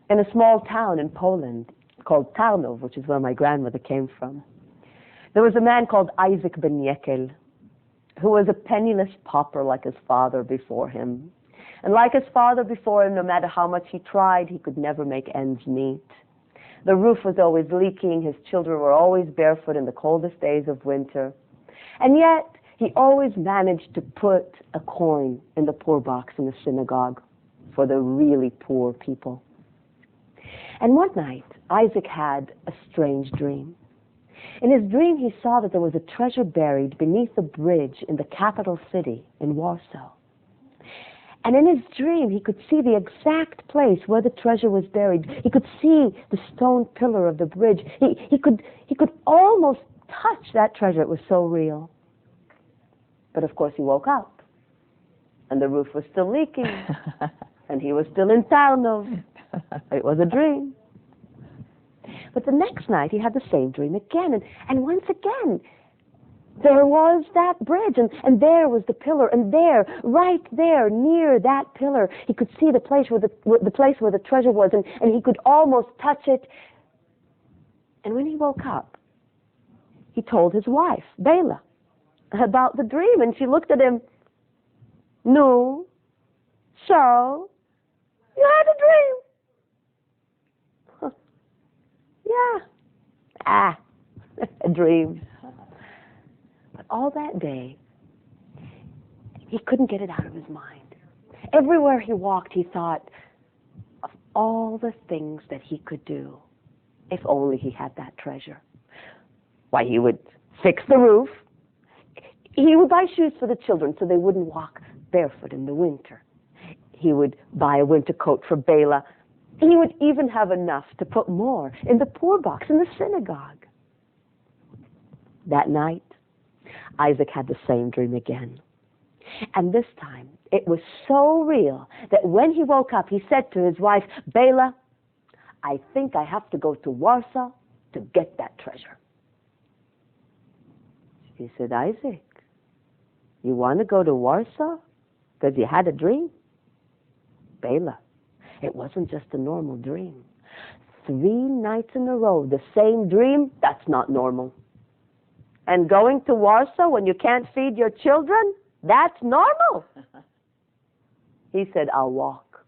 in a small town in Poland called Tarnów, which is where my grandmother came from. There was a man called Isaac ben Yekel, who was a penniless pauper like his father before him. And like his father before him, no matter how much he tried, he could never make ends meet. The roof was always leaking, his children were always barefoot in the coldest days of winter. And yet, he always managed to put a coin in the poor box in the synagogue for the really poor people. And one night, Isaac had a strange dream. In his dream, he saw that there was a treasure buried beneath a bridge in the capital city in Warsaw. And in his dream, he could see the exact place where the treasure was buried. He could see the stone pillar of the bridge. He could almost touch that treasure. It was so real. But of course, he woke up, and the roof was still leaking, and he was still in Tarnów. It was a dream. But the next night, he had the same dream again, and once again, there was that bridge, and there was the pillar, and there, right there, near that pillar, he could see the place where the treasure was, and he could almost touch it. And when he woke up, he told his wife, Bela, about the dream, and she looked at him. No, so you had a dream? Huh. Yeah, a dream. But all that day, he couldn't get it out of his mind. Everywhere he walked, he thought of all the things that he could do if only he had that treasure. Why, he would fix the roof. He would buy shoes for the children so they wouldn't walk barefoot in the winter. He would buy a winter coat for Bela. He would even have enough to put more in the poor box in the synagogue. That night, Isaac had the same dream again. And this time, it was so real that when he woke up, he said to his wife, Bela, I think I have to go to Warsaw to get that treasure. She said, Isaac, you want to go to Warsaw because you had a dream? Bela, it wasn't just a normal dream. 3 nights in a row, the same dream, that's not normal. And going to Warsaw when you can't feed your children, that's normal. He said, I'll walk.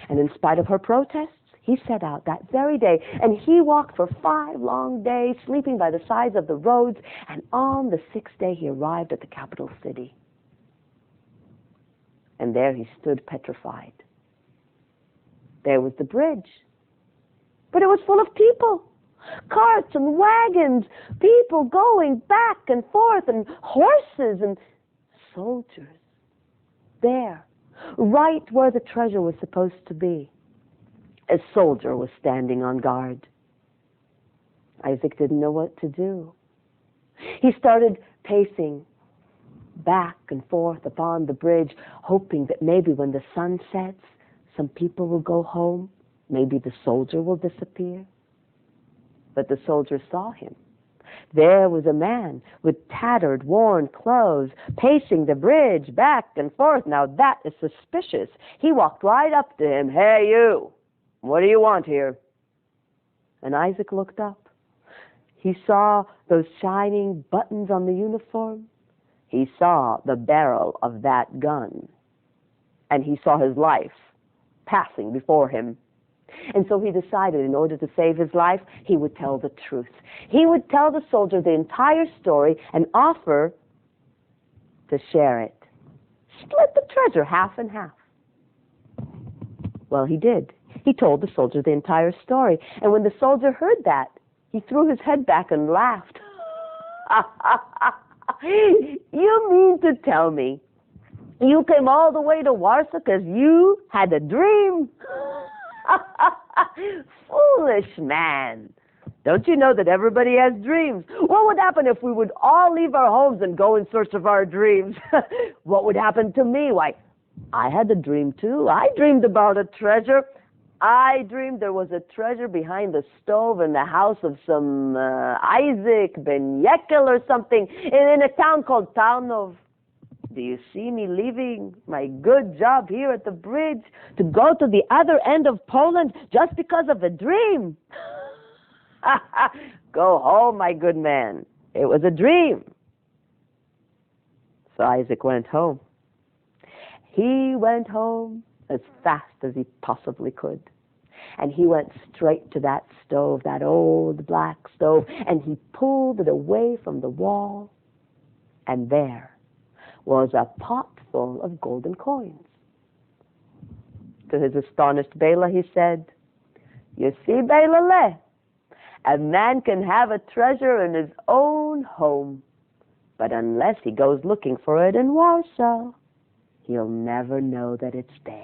And in spite of her protests, he set out that very day, and he walked for 5 long days, sleeping by the sides of the roads, and on the 6th day he arrived at the capital city. And there he stood petrified. There was the bridge, but it was full of people, carts and wagons, people going back and forth, and horses and soldiers. There, right where the treasure was supposed to be, a soldier was standing on guard. Isaac didn't know what to do. He started pacing back and forth upon the bridge, hoping that maybe when the sun sets, some people will go home. Maybe the soldier will disappear. But the soldier saw him. There was a man with tattered, worn clothes, pacing the bridge back and forth. Now that is suspicious. He walked right up to him. Hey, you! What do you want here? And Isaac looked up. He saw those shining buttons on the uniform. He saw the barrel of that gun. And he saw his life passing before him. And so he decided in order to save his life, he would tell the truth. He would tell the soldier the entire story and offer to share it. Split the treasure half and half. Well, he did. He told the soldier the entire story. And when the soldier heard that, he threw his head back and laughed. You mean to tell me you came all the way to Warsaw because you had a dream? Foolish man. Don't you know that everybody has dreams? What would happen if we would all leave our homes and go in search of our dreams? What would happen to me? Why, I had a dream too. I dreamed about a treasure. I dreamed there was a treasure behind the stove in the house of some Isaac ben Yekel or something in a town called Tarnów. Do you see me leaving my good job here at the bridge to go to the other end of Poland just because of a dream? Go home, my good man. It was a dream. So Isaac went home. He went home as fast as he possibly could. And he went straight to that stove, that old black stove, and he pulled it away from the wall. And there was a pot full of golden coins. To his astonished Bela, he said, "You see, Bela, a man can have a treasure in his own home, but unless he goes looking for it in Warsaw, he'll never know that it's there."